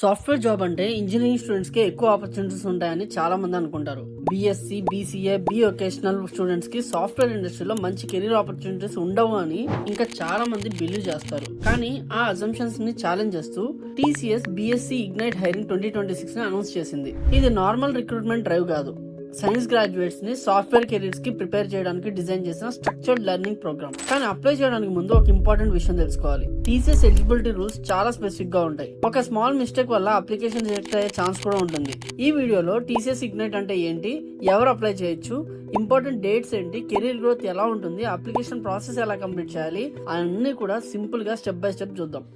Software job అంటే engineering students కి ఎక్కువ ఆపర్చునిటీస్ ఉంటాయని చాలా మంది అనుకుంటారు. BSc, BCA, B vocational students కి సాఫ్ట్వేర్ ఇండస్ట్రీలో మంచి కెరీర్ ఆపర్చునిటీస్ ఉండవు అని ఇంకా చాలా మంది బిలీవ్ చేస్తారు. కానీ ఆ అజంప్షన్స్ ని ఛాలెంజ్ చేస్తూ టీసీఎస్ బీఎస్సీ ఇగ్నైట్ హైరింగ్ 2026 ని అనౌన్స్ చేసింది. ఇది నార్మల్ రిక్రూట్మెంట్ డ్రైవ్ కాదు. సైన్స్ గ్రాడ్యుయేట్స్ ని సాఫ్ట్వేర్ కెరీర్స్ కి ప్రిపేర్ చేయడానికి డిజైన్ చేసిన స్ట్రక్చర్డ్ లెర్నింగ్ ప్రోగ్రామ్. కానీ అప్లై చేయడానికి ముందు ఒక ఇంపార్టెంట్ విషయం తెలుసుకోవాలి. టీసీఎస్ ఎలిజిబిలిటీ రూల్స్ చాలా స్పెసిఫిక్ గా ఉంటాయి. ఒక స్మాల్ మిస్టేక్ వల్ల అప్లికేషన్ రిజెక్ట్ అయ్యే ఛాన్స్ కూడా ఉంటుంది. ఈ వీడియోలో టీసీఎస్ ఇగ్నైట్ అంటే ఏంటి, ఎవరు అప్లై చేయొచ్చు, ఇంపార్టెంట్ డేట్స్ ఏంటి, కెరీర్ గ్రోత్ ఎలా ఉంటుంది, అప్లికేషన్ ప్రాసెస్ ఎలా కంప్లీట్ చేయాలి, అన్ని కూడా సింపుల్ గా స్టెప్ బై స్టెప్ చూద్దాం.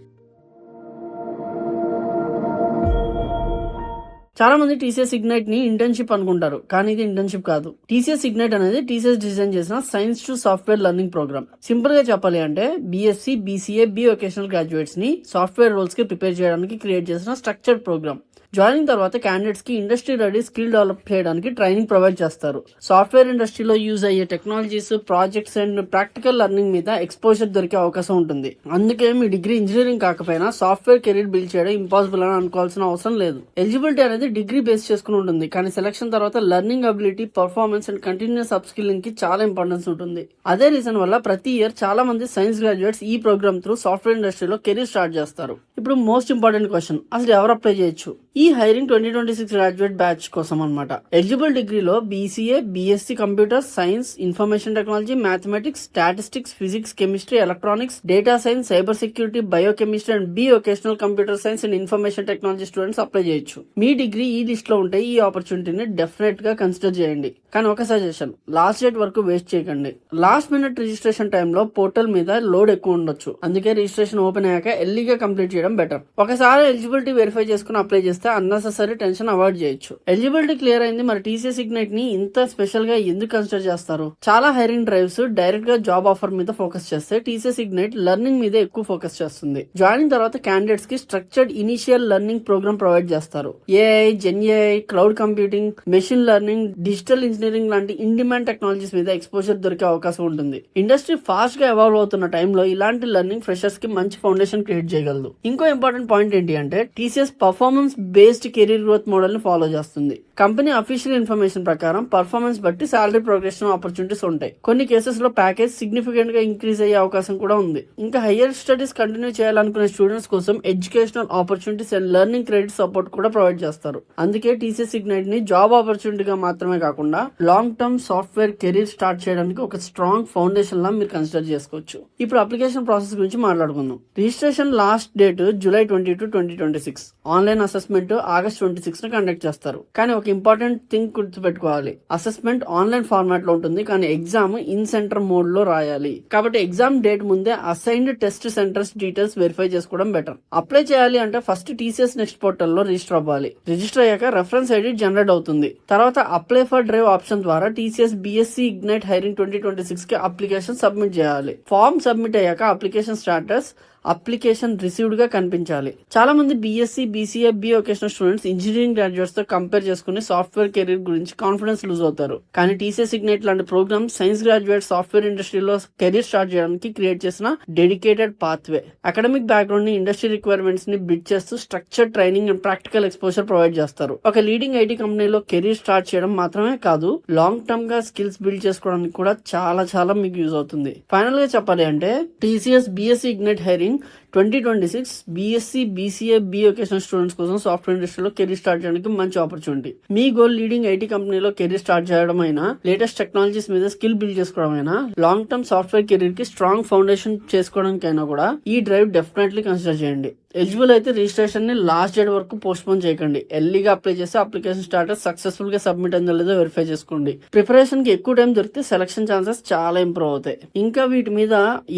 చాలా మంది టీసీఎస్ ఇగ్నైట్ ని ఇంటర్న్షిప్ అనుకుంటారు, కానీ ఇది ఇంటర్న్షిప్ కాదు. టీసీఎస్ ఇగ్నైట్ అనేది టీసీఎస్ డిజైన్ చేసిన science to software learning program. Simple గా చెప్పాలి అంటే BSc, BCA, B vocational graduates ని సాఫ్ట్వేర్ రోల్స్ కి ప్రిపేర్ చేయడానికి క్రియేట్ చేసిన స్ట్రక్చర్డ్ ప్రోగ్రామ్. జాయినింగ్ తర్వాత క్యాండిడేట్స్ కి ఇండస్ట్రీ రెడీ స్కిల్ డెవలప్ చేయడానికి ట్రైనింగ్ ప్రొవైడ్ చేస్తారు. సాఫ్ట్వేర్ ఇండస్ట్రీలో యూజ్ అయ్యే technologies, projects and practical learning మీద ఎక్స్పోజర్ దొరికే అవకాశం ఉంటుంది. అందుకే మీ డిగ్రీ ఇంజనీరింగ్ కాకపోయినా సాఫ్ట్వేర్ కెరీర్ బిల్డ్ చేయడం ఇంపాసిబుల్ అని అనుకోవాల్సిన అవసరం లేదు. ఎలిజిబిలిటీ అనేది డిగ్రీ బేస్ చేసుకుని ఉంటుంది, కానీ సెలక్షన్ తర్వాత learning ability, performance and continuous up skilling కి చాలా ఇంపార్టెన్స్ ఉంటుంది. అదే రీజన్ వల్ల ప్రతి ఇయర్ చాలా మంది సైన్స్ గ్రాడ్యుయేట్స్ ఈ ప్రోగ్రామ్ త్రూ సాఫ్ట్వేర్ ఇండస్ట్రీలో కెరీర్ స్టార్ట్ చేస్తారు. ఇప్పుడు మోస్ట్ ఇంపార్టెంట్ క్వశ్చన్, అసలు ఎవరు అప్లై చేయొచ్చు? ఈ హైరింగ్ 2026 గ్రాడ్యుయేట్ బ్యాచ్ కోసం అన్నమాట. ఎలిజిబుల్ డిగ్రీలో BCA, BSc computer science, information technology, mathematics, statistics, physics, chemistry, electronics, data science, cyber security, biochemistry and B vocational computer science and information technology students apply చేయొచ్చు. మీ degree ఈ list లో ఉంటే ఈ ఆపర్చునిటీని definite గా కన్సిడర్ చేయండి. కానీ ఒక సజెషన్, లాస్ట్ డేట్ వరకు వేస్ట్ చేయకండి. లాస్ట్ మినిట్ రిజిస్ట్రేషన్ టైంలో పోర్టల్ మీద లోడ్ ఎక్కువ ఉండొచ్చు. అందుకే రిజిస్ట్రేషన్ ఓపెన్ అయ్యాక ఎర్లీగా కంప్లీట్ చేయడం బెటర్. ఒకసారి ఎలిజిబిలిటీ వెరిఫై చేసుకుని అప్లై చేస్తే అన్నెసెసరీ టెన్షన్ అవాయిడ్ చేయొచ్చు. ఎలిజిబిలిటీ క్లియర్ అయింది, మరి టీసీఎస్ ఇగ్నైట్ ని ఇంత స్పెషల్ గా ఎందుకు కన్సిడర్ చేస్తారు? చాలా హైరింగ్ డ్రైవ్స్ డైరెక్ట్ గా జాబ్ ఆఫర్ మీద ఫోకస్ చేస్తే టీసీఎస్ ఇగ్నైట్ లెర్నింగ్ మీద ఎక్కువ ఫోకస్ చేస్తుంది. జాయినింగ్ తర్వాత క్యాండిడేట్స్ కి structured initial learning program provide చేస్తారు. AI, Gen AI, cloud computing, machine learning, digital engineering లాంటి ఇన్ డిమాండ్ టెక్నాలజీస్ మీద ఎక్స్పోజర్ దొరికే అవకాశం ఉంటుంది. ఇండస్ట్రీ ఫాస్ట్ గా ఎవాల్వ్ అవుతున్న టైంలో ఇలాంటి లెర్నింగ్ ఫ్రెషర్స్ కి మంచి ఫౌండేషన్ క్రియేట్ చేయగలదు. ఇంకో ఇంపార్టెంట్ పాయింట్ ఏంటి అంటే TCS performance based career growth model ని ఫాలో చేస్తుంది. కంపెనీ అఫీషియల్ ఇన్ఫర్మేషన్ ప్రకారం పర్ఫార్మెన్స్ బట్టి సాలరీ ప్రోగ్రెషన్ ఆపర్చునిటీస్ ఉంటాయి. కొన్ని కేసెస్ లో ప్యాకేజ్ సిగ్నిఫికెంట్ గా ఇంక్రీజ్ అయ్యే అవకాశం కూడా ఉంది. ఇంకా హైయర్ స్టడీస్ కంటిన్యూ చేయాలనుకునే స్టూడెంట్స్ కోసం educational opportunities and learning credit support కూడా ప్రొవైడ్ చేస్తారు. అందుకే టీసీఎస్ ఇగ్నైట్ ని జాబ్ ఆపర్చునిటీగా మాత్రమే కాకుండా long term software career start చేయడానికి ఒక స్ట్రాంగ్ ఫౌండేషన్ లా మీరు కన్సిడర్ చేసుకోవచ్చు. ఇప్పుడు అప్లికేషన్ ప్రాసెస్ గురించి మాట్లాడుకుందాం. Registration last date July 22, 2026. Online assessment August 26 న కండక్ట్ చేస్తారు. కానీ ఒక ఇంపార్టెంట్ థింగ్ గుర్తుపెట్టుకోవాలి, అసెస్మెంట్ ఆన్లైన్ ఫార్మాట్ లో ఉంటుంది, కానీ ఎగ్జామ్ ఇన్ సెంటర్ మోడ్ లో రాయాలి. కాబట్టి ఎగ్జామ్ డేట్ ముందే assigned test centres details verify చేసుకోవడం బెటర్. అప్లై చేయాలి అంటే ఫస్ట్ టీసీఎస్ నెక్స్ట్ పోర్టల్ లో రిజిస్టర్ అవ్వాలి. రిజిస్టర్ అయ్యాక రెఫరెన్స్ ఐడి జనరేట్ అవుతుంది. తర్వాత అప్లై ఫర్ డ్రైవ్ ఆప్షన్ ద్వారా టీసీఎస్ బీఎస్సీ ఇగ్నైట్ హైరింగ్ 2026 కి అప్లికేషన్ సబ్మిట్ చేయాలి. ఫామ్ సబ్మిట్ అయ్యాక అప్లికేషన్ స్టాటస్ అప్లికేషన్ రిసీవ్డ్ గా కనిపించాలి. చాలా మంది BSc, BCA, B vocational students engineering graduates తో కంపేర్ చేసుకుని సాఫ్ట్వేర్ కెరీర్ గురించి కాన్ఫిడెన్స్ లూజ్ అవుతారు. కానీ టీసీఎస్ ఇగ్నైట్ లాంటి ప్రోగ్రామ్ సైన్స్ గ్రాడ్యుయేట్ సాఫ్ట్వేర్ ఇండస్ట్రీలో కెరీర్ స్టార్ట్ చేయడానికి క్రియేట్ చేసిన డెడికేటెడ్ పాత్వే. అకాడమిక్ బ్యాక్గ్రౌండ్ ని, ఇండస్ట్రీ రిక్వైర్మెంట్స్ ని బిల్డ్ చేస్తూ structure training and practical exposure provide చేస్తారు. ఒక లీడింగ్ ఐటీ కంపెనీలో కెరీర్ స్టార్ట్ చేయడం మాత్రమే కాదు, లాంగ్ టర్మ్ గా స్కిల్స్ బిల్డ్ చేసుకోవడానికి కూడా చాలా మీకు యూజ్ అవుతుంది. ఫైనల్ గా చెప్పాలి అంటే TCS BSc ignite hiring 2026 BSc, BCA, B vocational students కోసం సాఫ్ట్వేర్ ఇండస్ట్రీలో కెరీర్ స్టార్ట్ చేయడానికి మంచి ఆపర్చునిటీ. మీ గోల్ లీడింగ్ ఐటీ కంపెనీలో కెరీర్ స్టార్ట్ చేయడం అయినా, లేటెస్ట్ టెక్నాలజీస్ మీద స్కిల్ బిల్డ్ చేసుకోవడం అయినా, లాంగ్ టర్మ్ సాఫ్ట్వేర్ కెరీర్ కి స్ట్రాంగ్ ఫౌండేషన్ చేసుకోవడానికైనా కూడా ఈ డ్రైవ్ డెఫినెట్లీ కన్సిడర్ చేయండి. ఎలిజిబుల్ అయితే రిజిస్ట్రేషన్ ని లాస్ట్ డేట్ వరకు పోస్ట్ పోన్ చేయకండి. ఎర్లీగా అప్లై చేస్తే అప్లికేషన్ స్టాటస్ సక్సెస్ఫుల్ గా సబ్మిట్ అయిందో లేదో వెరిఫై చేసుకోండి. ప్రిపరేషన్ కి ఎక్కువ టైం దొరికితే సెలక్షన్ ఛాన్సెస్ చాలా ఇంప్రూవ్ అవుతాయి. ఇంకా వీటి మీద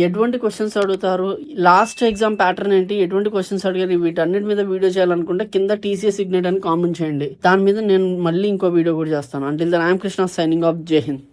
ఎటువంటి క్వశ్చన్స్ అడుగుతారు, లాస్ట్ ఎగ్జామ్ ప్యాటర్న్ ఏంటి, ఎటువంటి క్వశ్చన్స్ అడిగారు, వీటన్నిటి మీద వీడియో చేయాలనుకుంటే కింద టీసీఎస్ ఇగ్నైట్ అని కామెంట్ చేయండి. దాని మీద నేను మళ్ళీ ఇంకో వీడియో కూడా చేస్తాను. Until then I am Krishna signing off. జై హింద్.